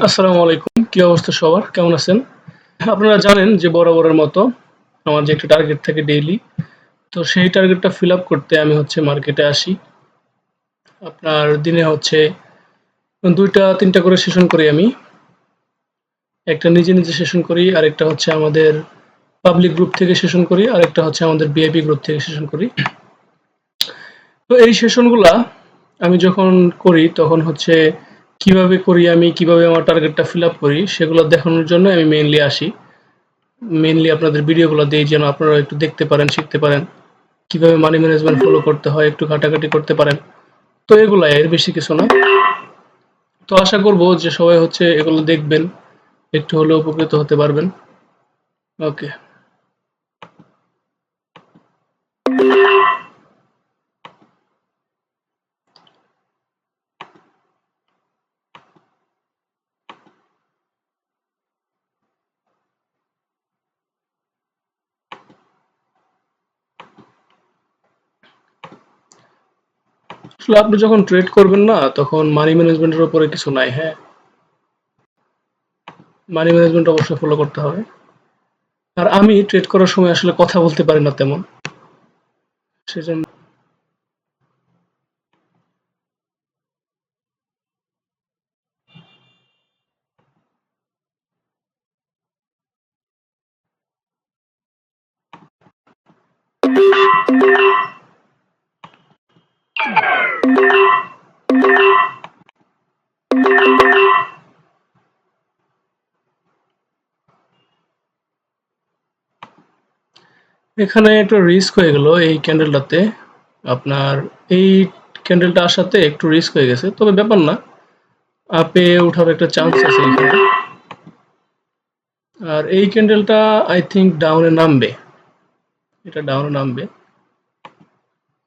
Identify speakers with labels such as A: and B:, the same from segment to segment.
A: আসসালামু আলাইকুম। কি অবস্থা সবার? কেমন আছেন? আপনারা জানেন যে বরাবরের মতো আমার যে একটা টার্গেট থাকে ডেইলি। তো সেই টার্গেটটা ফিল আপ করতে আমি মার্কেটে আসি। আপনার দিনে ২ টা ৩ টা করে সেশন করি আমি। একটা নিজে সেশন করি, আরেকটা আমাদের পাবলিক গ্রুপ থেকে সেশন করি, আরেকটা আমাদের ভিআইপি গ্রুপ থেকে সেশন করি। তো এই সেশনগুলা আমি যখন করি তখন কিভাবে করি আমি, কিভাবে আমার টার্গেটটা ফিল আপ করি সেগুলো দেখানোর জন্য আমি মেইনলি আসি। মেইনলি আপনাদের ভিডিওগুলো দেই যেন আপনারা একটু দেখতে পারেন, শিখতে পারেন। কিভাবে মানি ম্যানেজমেন্ট ফলো করতে হয় একটু ঘাটাঘাটি করতে পারেন। তো এগুলাই, এর বেশি কিছু না। তো আশা করব যে সবাই এগুলো দেখবেন, একটু হলেও উপকৃত হতে পারবেন। ওকে। আসলে আপনি যখন ট্রেড করবেন না তখন মানি ম্যানেজমেন্টের উপরে কিছু নাই, হ্যাঁ। মানি ম্যানেজমেন্ট অবশ্যই ফলো করতে হবে। আর আমি ট্রেড করার সময় আসলে কথা বলতে পারি না তেমন। সেজন্য এখানে একটা রিস্ক হয়ে গেল এই ক্যান্ডেলটাতে। আপনার এই ক্যান্ডেলটা আসাতে একটু রিস্ক হয়ে গেছে, তবে ব্যাপার না। আপে ওঠার একটা চান্স আছে এখানে। আর এই ক্যান্ডেলটা আই থিংক ডাউনে নামবে। এটা ডাউনে নামবে।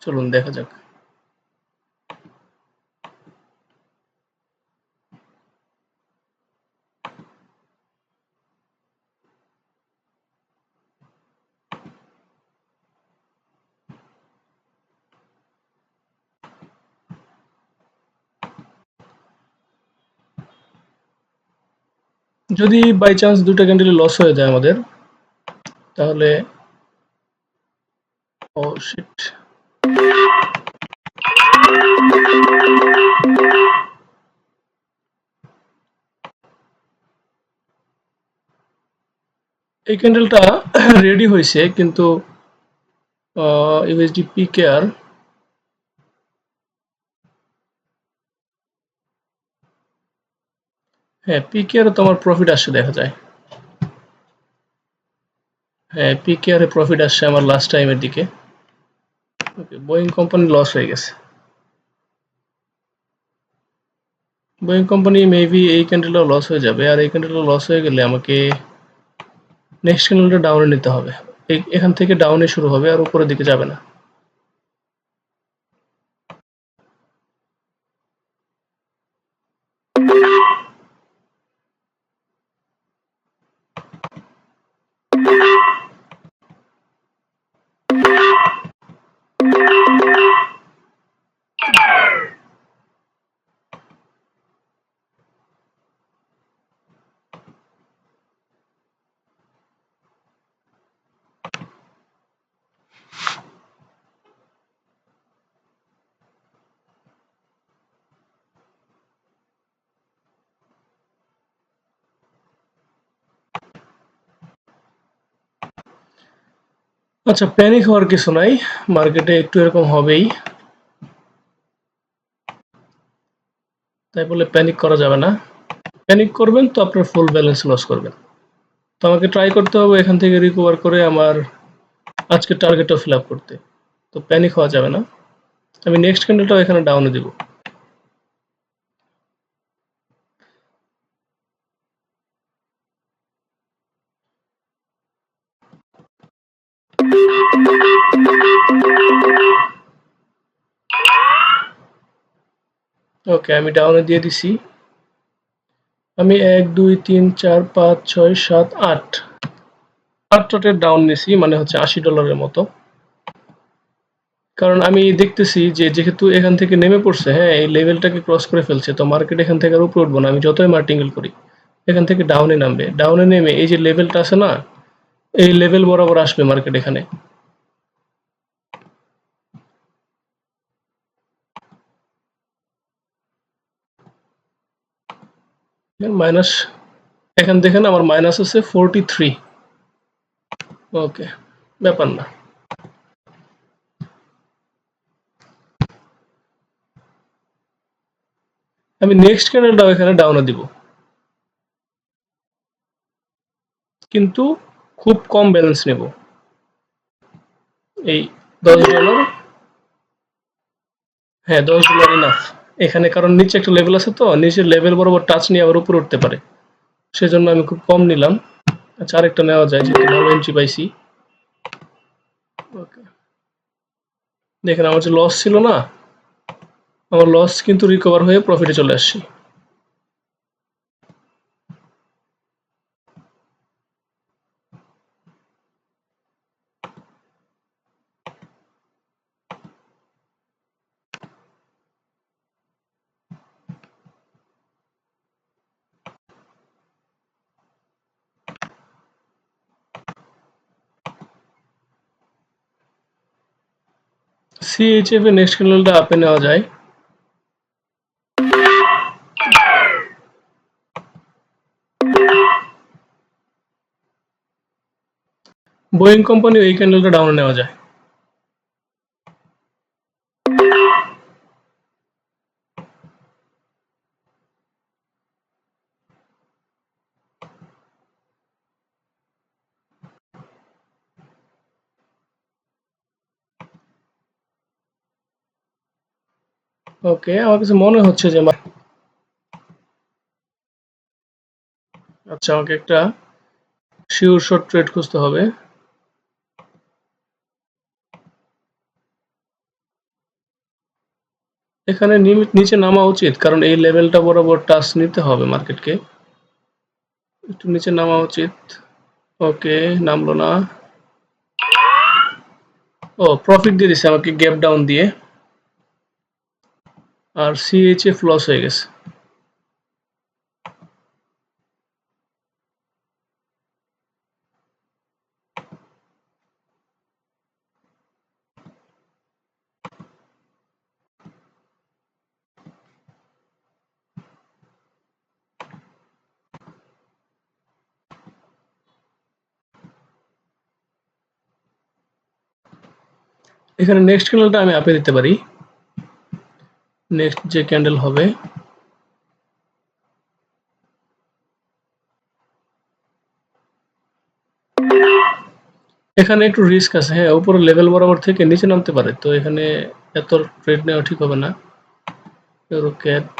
A: চলুন দেখা যাক। যদি বাই চান্স দুইটা ক্যান্ডেলে লস হয়ে যায় আমাদের, তাহলে ও শিট। এই ক্যান্ডেলটা রেডি হয়েছে কিন্তু ইউএসডি পিকেআর, হ্যাঁ পিকেআর তো আমার প্রফিট আসছে দেখা যায়। হ্যাঁ পিকেআর এ প্রফিট আসছে আমার লাস্ট টাইমের দিকে। ওকে, বোয়িং কোম্পানি লস হয়ে গেছে। বোয়িং কোম্পানি মেবি এই ক্যান্ডেলটাও লস হয়ে যাবে, আর এই ক্যান্ডেলটা লস হয়ে গেলে আমাকে নেক্সট ক্যান্ডেলটা ডাউনে নিতে হবে। এখান থেকে ডাউনে শুরু হবে আর উপরের দিকে যাবে না। আচ্ছা, প্যানিক হওয়ার কিছু নাই। মার্কেটে একটু এরকম হবেই, তাই বলে প্যানিক করা যাবে না। প্যানিক করবেন তো আপনার ফুল ব্যালেন্স লস করবেন। তো আমাকে ট্রাই করতে হবে এখান থেকে রিকভার করে আমার আজকের টার্গেটটা ফিল আপ করতে। তো প্যানিক হওয়া যাবে না। আমি নেক্সট ক্যান্ডেলটাও এখানে ডাউনে দিব। ওকে, আমি ডাউনে দিয়ে দিছি। আমি ১ ২ ৩ ৪ ৫ ৬ ৭ ৮ ৮ লটের ডাউন নিছি, মানে $৮০ মতো। কারণ আমি দেখতেছি যে যেহেতু এখান থেকে নেমে পড়ছে, হ্যাঁ, এই লেভেলটাকে ক্রস করে ফেলছে, তো মার্কেট এখান থেকে আর উপরে উঠবো না। আমি যতই মার্টিঙ্গেল করি এখান থেকে ডাউনে নামবে, ডাউনে নেমে এই যে লেভেলটা আছে না, এই লেভেল বরাবর আসবে মার্কেট এখানে। মাইনাস, এখান দেখেন আমার মাইনাস আছে 43। ওকে, ব্যাপার না। আমি নেক্সট ক্যান্ডেলটাও এখানে ডাউনে দিব, কিন্তু খুব কম ব্যালেন্স নেব, এই $10। হ্যাঁ, $10 ইনাফ এখানে, কারণ নিচে একটা লেভেল আছে, তো নিচের লেভেল বরাবর টাচ নিয়ে আবার উপরে উঠতে পারে, সেজন্য আমি খুব কম নিলাম। আচ্ছা, আরেকটা নেওয়া যায়, যেহেতু ভালো এন্ট্রি পাইছি। ওকে, দেখেন আমার যে লস ছিল না, আমার লস কিন্তু রিকভার হয়ে প্রফিটে চলে আসছি। সিএইচএফ এর নেক্সট ক্যান্ডেলটা আপে নেওয়া যায়। বোয়িং কোম্পানি এই ক্যান্ডেলটা ডাউনে নেওয়া যায়। ওকে, আমার কাছে মনে হচ্ছে যে আচ্ছা, আমাকে একটা শিওর শর্ট ট্রেড খুঁজতে হবে। এখানে নিচে নামা উচিত, কারণ এই লেভেলটা বরাবর টাচ নিতে হবে মার্কেটকে, একটু নিচে নামা উচিত। ওকে, নামলো না। ও, প্রফিট দিয়ে দিছে আমাকে গ্যাপ ডাউন দিয়ে, আর সিএইচএফ লস হয়ে গেছে। এখানে নেক্সট ক্যান্ডেলটা আমি আপে দিতে পারি, নেক্সট যে ক্যান্ডেল হবে। এখানে একটু রিস্ক আছে, হ্যাঁ, উপরে লেভেল বরাবর থেকে নিচে নামতে পারে, তো এখানে এত ট্রেড নেওয়া ঠিক হবে না। ইউরোক্যাট,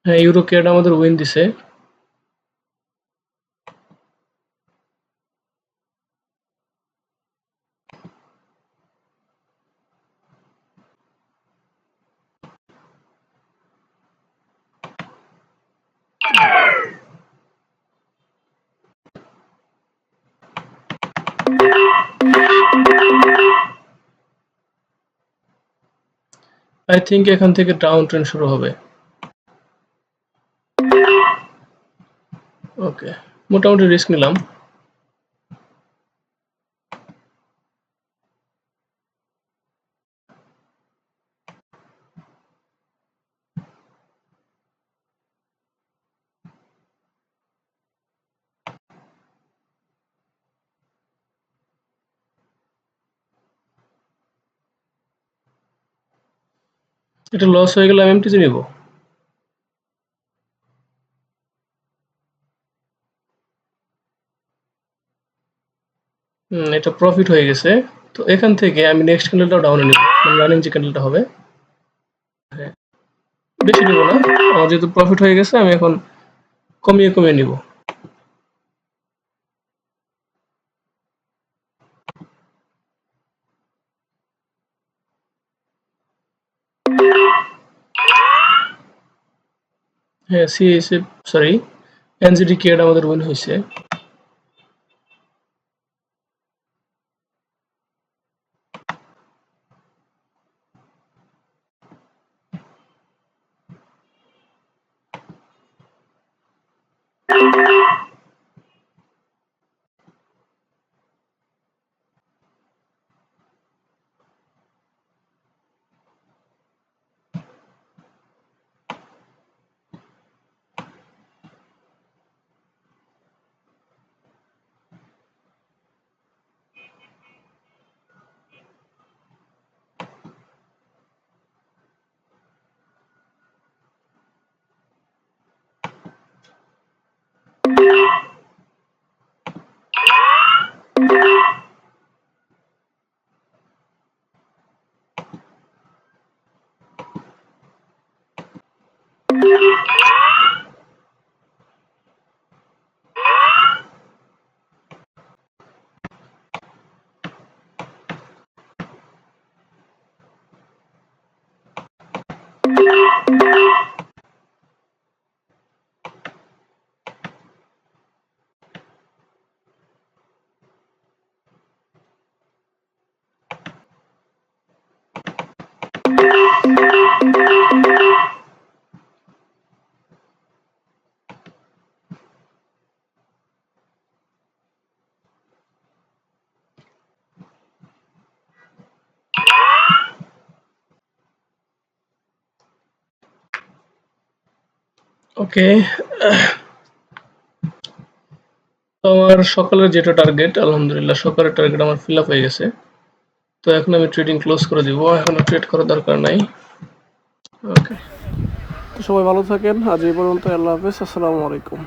A: হ্যাঁ, ইউরোক্যাট আমাদের উইন দিছে। আই থিঙ্ক এখান থেকে ডাউন ট্রেন্ড শুরু হবে। ওকে, মোটামুটি রিস্ক নিলাম। এটা লস হয়ে গেলে আমি এমটিজি নিব। এটা প্রফিট হয়ে গেছে, তো এখান থেকে আমি নেক্সট ক্যান্ডেলটাও ডাউনে নিব, মানে রানিং যে ক্যান্ডেলটা হবে। হ্যাঁ, বেশি নিব না, আমার যেহেতু প্রফিট হয়ে গেছে আমি এখন কমিয়ে কমিয়ে নিব। হ্যাঁ, সিএসএফ সরি এনজিডি কেড আমাদের উইন হয়েছে। ওকে, তো আমার সকালের যেটা টার্গেট, আলহামদুলিল্লাহ সকালের টার্গেট আমার ফিল আপ হয়ে গেছে। তো এখন আমি ট্রেডিং ক্লোজ করে দিব, এখন ট্রেড করার দরকার নাই। ওকে,
B: তো সবাই ভালো থাকেন, আজ এই পর্যন্ত। আল্লাহ হাফেজ, আসসালামু আলাইকুম।